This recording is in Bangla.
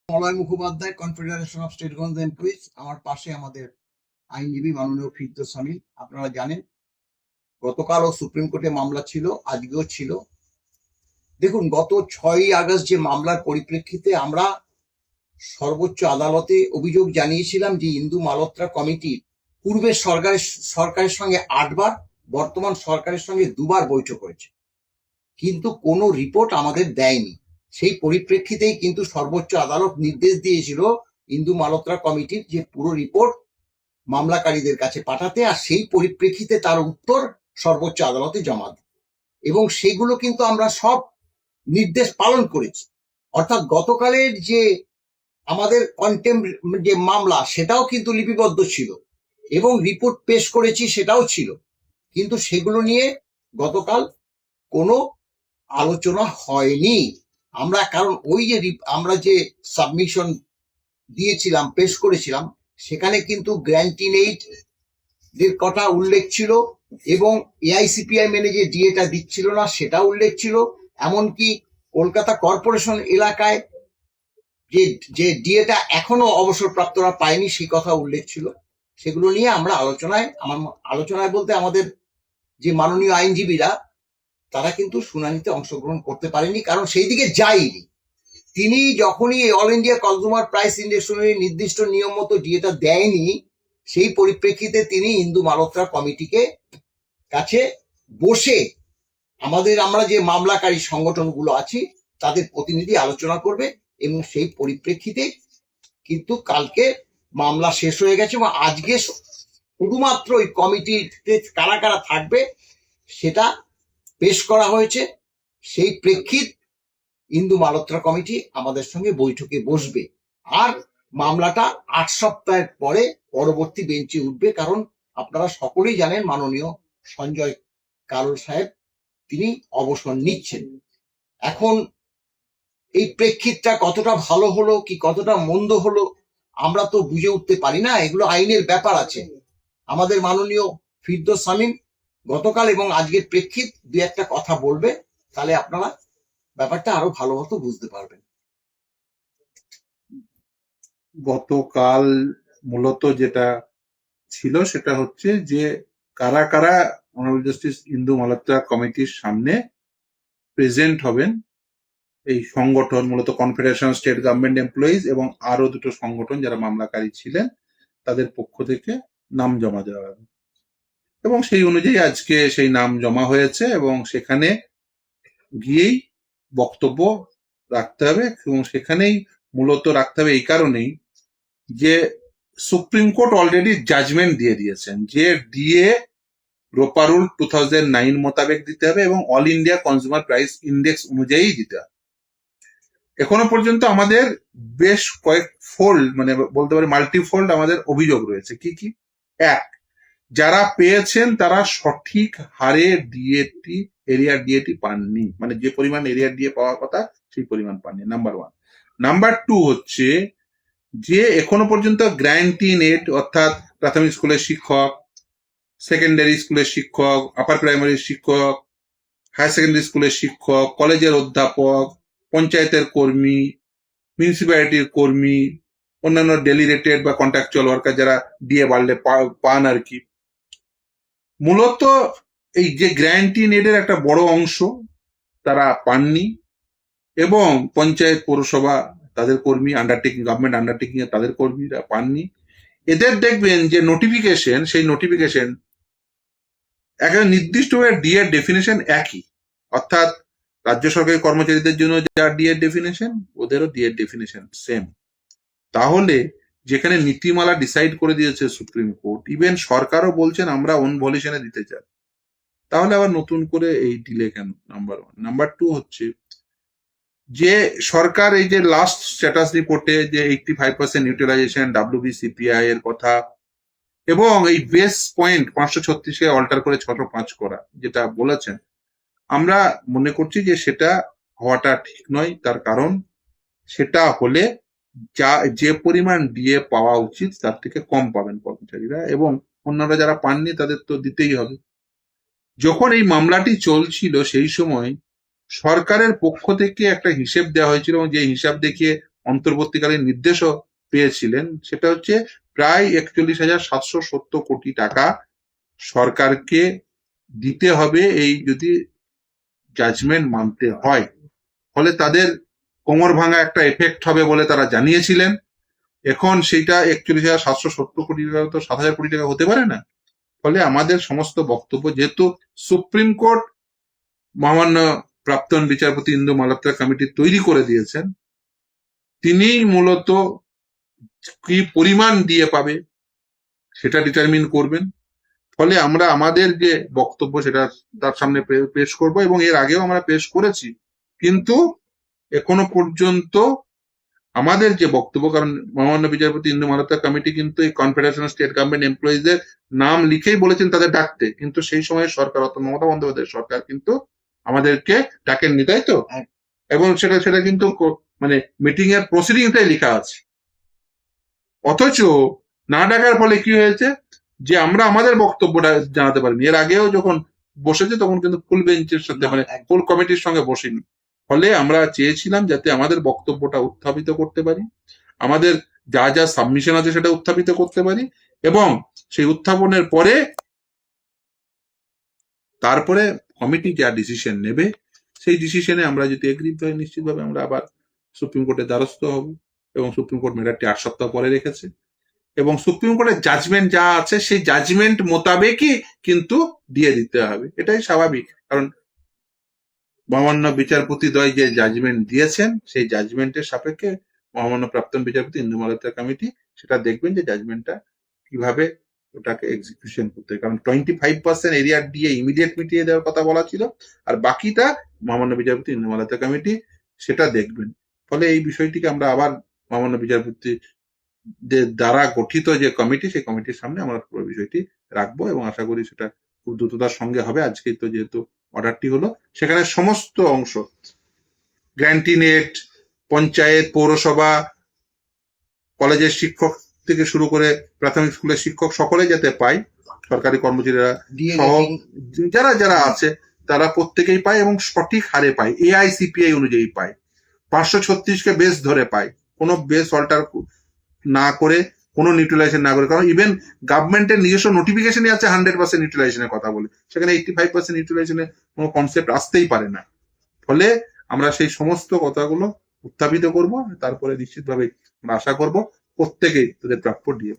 মলয় মুখোপাধ্যায়, কনফেডারেশন অফ স্টেটগঞ্জ এমপ্লয়িজ। আমার পাশে আমাদের আইনজীবী মাননীয় ফিরদৌস সামিল। আপনারা জানেন গতকালও সুপ্রিম কোর্টে মামলা ছিল, আজকেও ছিল। দেখুন, গত 6ই আগস্ট যে মামলার পরিপ্রেক্ষিতে আমরা সর্বোচ্চ আদালতে অভিযোগ জানিয়েছিলাম যে ইন্দু মালহোত্রা কমিটি পূর্বের সরকারের সঙ্গে 8 বার, বর্তমান সরকারের সঙ্গে 2 বার বৈঠক হয়েছে, কিন্তু কোনো রিপোর্ট আমাদের দেয়নি। সেই পরিপ্রেক্ষিতেই কিন্তু সর্বোচ্চ আদালত নির্দেশ দিয়েছিল ইন্দু মালহোত্রা কমিটির যে পুরো রিপোর্ট মামলাকারীদের কাছে পাঠাতে, আর সেই পরিপ্রেক্ষিতে তার উত্তর সর্বোচ্চ আদালতে জমা দেয়। এবং সেগুলো কিন্তু আমরা সব নির্দেশ পালন করেছি। অর্থাৎ গতকালের যে আমাদের কন্টেম্প যে মামলা, সেটাও কিন্তু লিপিবদ্ধ ছিল এবং রিপোর্ট পেশ করেছি, সেটাও ছিল। কিন্তু সেগুলো নিয়ে গতকাল কোনো আলোচনা হয়নি। আমরা কারণ ওই যে আমরা যে সাবমিশন দিয়েছিলাম, পেশ করেছিলাম, সেখানে কিন্তু গ্র্যান্টিং এইড এর কথা উল্লেখ ছিল এবং এআইসিপিআই মেনে যে ডিএটা দিচ্ছিল না সেটা উল্লেখ ছিল। এমনকি কলকাতা কর্পোরেশন এলাকায় যে যে ডিএটা এখনো অবসরপ্রাপ্তরা পায়নি সেই কথা উল্লেখ ছিল। সেগুলো নিয়ে আমরা আলোচনায় বলতে আমাদের যে মাননীয় আইনজীবীরা, তারা কিন্তু শুনানিতে অংশগ্রহণ করতে পারেনি, কারণ সেই দিকে যায়নি। তিনি যখনই all India consumer price index নির্দিষ্ট নিয়ম মতো ডিএটা দেয়নি, সেই পরিপ্রেক্ষিতে তিনি ইন্দু মালহোত্রা কমিটিকে কাছে বসে আমরা যে মামলাকারী সংগঠনগুলো আছি তাদের প্রতিনিধি আলোচনা করবে, এবং সেই পরিপ্রেক্ষিতে কিন্তু কালকে মামলা শেষ হয়ে গেছে এবং আজকে শুধুমাত্র ওই কমিটিতে কারা কারা থাকবে সেটা পেশ করা হয়েছে। সেই প্রেক্ষিত ইন্দু মালহোত্রা কমিটি আমাদের সঙ্গে বৈঠকে বসবে, আর মামলাটা 8 সপ্তাহের পরে পরবর্তী বেঞ্চে উঠবে। কারণ আপনারা সকলেই জানেন মাননীয় সঞ্জয় কারোল সাহেব তিনি অবসর নিচ্ছেন। এখন এই প্রেক্ষিতটা কতটা ভালো হলো কি কতটা মন্দ হলো আমরা তো বুঝে উঠতে পারি না, এগুলো আইনের ব্যাপার আছে। আমাদের মাননীয় ফিরদৌস সামিল গতকাল এবং আজকের প্রেক্ষিত 2-1টা কথা বলবে, তাহলে আপনারা ব্যাপারটা আরো ভালো মতো বুঝতে পারবেন। গতকাল মূলত যেটা ছিল সেটা হচ্ছে যে কারা কারা অনারেবল জাস্টিস ইন্দু মালহোত্রা কমিটির সামনে প্রেজেন্ট হবেন। এই সংগঠন মূলত কনফেডারেশন স্টেট গভর্নমেন্ট এমপ্লয়িজ এবং আরো দুটো সংগঠন যারা মামলাকারী ছিলেন তাদের পক্ষ থেকে নাম জমা দেওয়া হবে, এবং সেই অনুযায়ী আজকে সেই নাম জমা হয়েছে এবং সেখানে গিয়েই বক্তব্য রাখতে হবে। এবং সেখানেই মূলত রাখতে হবে এই কারণেই যে সুপ্রিম কোর্ট অলরেডি জাজমেন্ট দিয়ে দিয়েছেন যে ডিএ রোপা রুল 2009 মোতাবেক দিতে হবে এবং all India consumer price index অনুযায়ী দিতে হবে। এখনো পর্যন্ত আমাদের বেশ কয়েক ফোল্ড, মানে বলতে পারি মাল্টিফোল্ড আমাদের অভিযোগ রয়েছে। কি কি? এক, যারা পেয়েছেন তারা সঠিক হারে এরিয়ার ডিএটি পাননি, মানে যে পরিমাণ এরিয়ার ডিএ পাওয়ার কথা সেই পরিমাণ পাননি, নাম্বার 1। নাম্বার 2 হচ্ছে যে এখনো পর্যন্ত গ্র্যান্টিং এড অর্থাৎ প্রাথমিক স্কুলের শিক্ষক, সেকেন্ডারি স্কুলের শিক্ষক, আপার প্রাইমারি শিক্ষক, হায়ার সেকেন্ডারি স্কুলের শিক্ষক, কলেজের অধ্যাপক, পঞ্চায়েতের কর্মী, মিউনিসিপ্যালিটির কর্মী, অন্যান্য ডেলি রেটেড বা কন্ট্রাকচুয়াল ওয়ার্কার যারা ডিএ বাড়লে পান আর কি, মূলত এই যে গ্র্যান্টিং এডের একটা বড় অংশ তারা পাননি। এবং পঞ্চায়েত পৌরসভা তাদের কর্মী, আন্ডারটেকিং গভর্নমেন্ট আন্ডারটেকিং এ তাদের কর্মীরা পাননি। এদের দেখবেন যে নোটিফিকেশন, সেই নোটিফিকেশন একটা নির্দিষ্ট ডিএর ডেফিনেশন একই, অর্থাৎ রাজ্য সরকারি কর্মচারীদের জন্য যা ডিএর ডেফিনেশন ওদেরও ডিএর ডেফিনেশন সেম। তাহলে যেখানে নীতিমালা ডিসাইড করে দিয়েছে সুপ্রিম কোর্ট, ইভেন সরকারও বলছেন আমরা ওন ভলিউশনে দিতে চাই, তাহলে আবার নতুন করে এই ডিলে কেন? নাম্বার 1। নাম্বার 2 হচ্ছে যে সরকার এই যে লাস্ট স্ট্যাটাস রিপোর্টে যে 85% ইউটিলাইজেশন WBCPI এর কথা এবং এই বেস পয়েন্ট 536-কে অল্টার করে 605 করা যেটা বলেছেন, আমরা মনে করছি যে সেটা হওয়াটা ঠিক নয়। তার কারণ সেটা হলে যে পরিমাণ ডিএ পাওয়া উচিত তার থেকে কম পাবেন কর্মচারীরা, এবং অন্যরা যারা পাননি তাদের তো দিতেই হবে। যখন এই মামলাটি চলছিল সেই সময় সরকারের পক্ষ থেকে একটা হিসেব দেওয়া হয়েছিল এবং যে হিসাব দেখিয়ে অন্তর্বর্তীকালীন নির্দেশও পেয়েছিলেন, সেটা হচ্ছে প্রায় 41,770 কোটি টাকা সরকারকে দিতে হবে এই যদি জাজমেন্ট মানতে হয়। ফলে তাদের কোমর ভাঙা একটা এফেক্ট হবে বলে তারা জানিয়েছিলেন। এখন সেইটা 41,770 কোটি টাকা তো 7,000 কোটি টাকা হতে পারে না। ফলে আমাদের সমস্ত বক্তব্য, যেহেতু সুপ্রিম কোর্ট মহামান্য প্রাক্তন বিচারপতি ইন্দু মালহোত্রা কমিটি তৈরি করে দিয়েছেন, তিনিই মূলত কি পরিমাণ দিয়ে পাবে সেটা ডিটারমিন করবেন। ফলে আমরা আমাদের যে বক্তব্য সেটা তার সামনে পেশ করব, এবং এর আগেও আমরা পেশ করেছি। কিন্তু এখনো পর্যন্ত আমাদের যে বক্তব্য, কারণ মহামান্য বিচারপতি ইন্দু মালহোত্রা কমিটি কিন্তু এই কনফেডারেশন অফ স্টেট গভর্নমেন্ট এমপ্লয়িজদের নাম লিখেই বলেছেন তাদের ডাকতে, কিন্তু সেই সময় সরকার, অর্থাৎ মমতা বন্দ্যোপাধ্যায়ের সরকার কিন্তু আমাদেরকে ডাকেননি, তাই তো? এবং সেটা কিন্তু মানে মিটিং এর প্রসিডিংটাই লেখা আছে। অথচ না ডাকার ফলে কি হয়েছে যে আমরা আমাদের বক্তব্যটা জানাতে পারিনি। এর আগেও যখন বসেছে তখন কিন্তু ফুল বেঞ্চের সাথে, মানে ফুল কমিটির সঙ্গে বসেনি। ফলে আমরা চেয়েছিলাম যাতে আমাদের বক্তব্যটা উত্থাপিত করতে পারি, আমাদের যা যা সাবমিশন আছে সেটা উত্থাপিত করতে পারি, এবং সেই উত্থাপনের পরে তারপরে কমিটি যা ডিসিশন নেবে সেই ডিসিশনে আমরা যদি এগ্রি হয় নিশ্চিতভাবে আমরা আবার সুপ্রিম কোর্টের দ্বারস্থ হব। এবং সুপ্রিম কোর্ট ম্যাটারটি 8 সপ্তাহ পরে রেখেছে, এবং সুপ্রিম কোর্টের জাজমেন্ট যা আছে সেই জাজমেন্ট মোতাবেকই কিন্তু দিয়ে দিতে হবে। এটাই স্বাভাবিক, কারণ মহামান্য বিচারপতিদ্বয় যে জাজমেন্ট দিয়েছেন সেই জাজমেন্টের সাপেক্ষে মহামান্য প্রাক্তন বিচারপতি ইন্দু মালহোত্রা কমিটি সেটা দেখবেন যে জাজমেন্টটা কিভাবে ওটাকে এক্সিকিউশন করতে হয়। কারণ 25% এরিয়া দিয়ে ইমিডিয়েট মিটিয়ে দেওয়ার কথা বলা ছিল, আর বাকিটা মহামান্য বিচারপতি ইন্দু মালহোত্রা কমিটি সেটা দেখবেন। ফলে এই বিষয়টিকে আমরা আবার মহামান্য বিচারপতি দ্বারা গঠিত যে কমিটি, সেই কমিটির সামনে আমরা পুরো বিষয়টি রাখবো, এবং আশা করি সেটা খুব দ্রুততার সঙ্গে হবে। আজকে তো যেহেতু অর্ডারটি হলো, সেখানে সমস্ত অংশ, গ্র্যান্টি নেট, পঞ্চায়েত, পৌরসভা, কলেজের শিক্ষক থেকে শুরু করে প্রাথমিক স্কুলের শিক্ষক সকলে যাতে পায়, সরকারি কর্মচারীরা সহ যারা যারা আছে তারা প্রত্যেকেই পায় এবং সঠিক হারে পায়, AICPI অনুযায়ী পায়, 536 বেস ধরে পায়, কোনো বেস অল্টার না করে, কোনো নিউট্রালাইজেশন না করে। কারণ ইভেন গভর্নমেন্টের নিজস্ব নোটিফিকেশনই আছে 100% নিউট্রালাইজেশনের কথা বলে, সেখানে 85% নিউট্রালাইজেশনের কোনো কনসেপ্ট আসতেই পারে না। ফলে আমরা সেই সমস্ত কথাগুলো উত্থাপিত করব, তারপরে নিশ্চিতভাবে আমরা আশা করব প্রত্যেকেই তাদের প্রাপ্য দিয়ে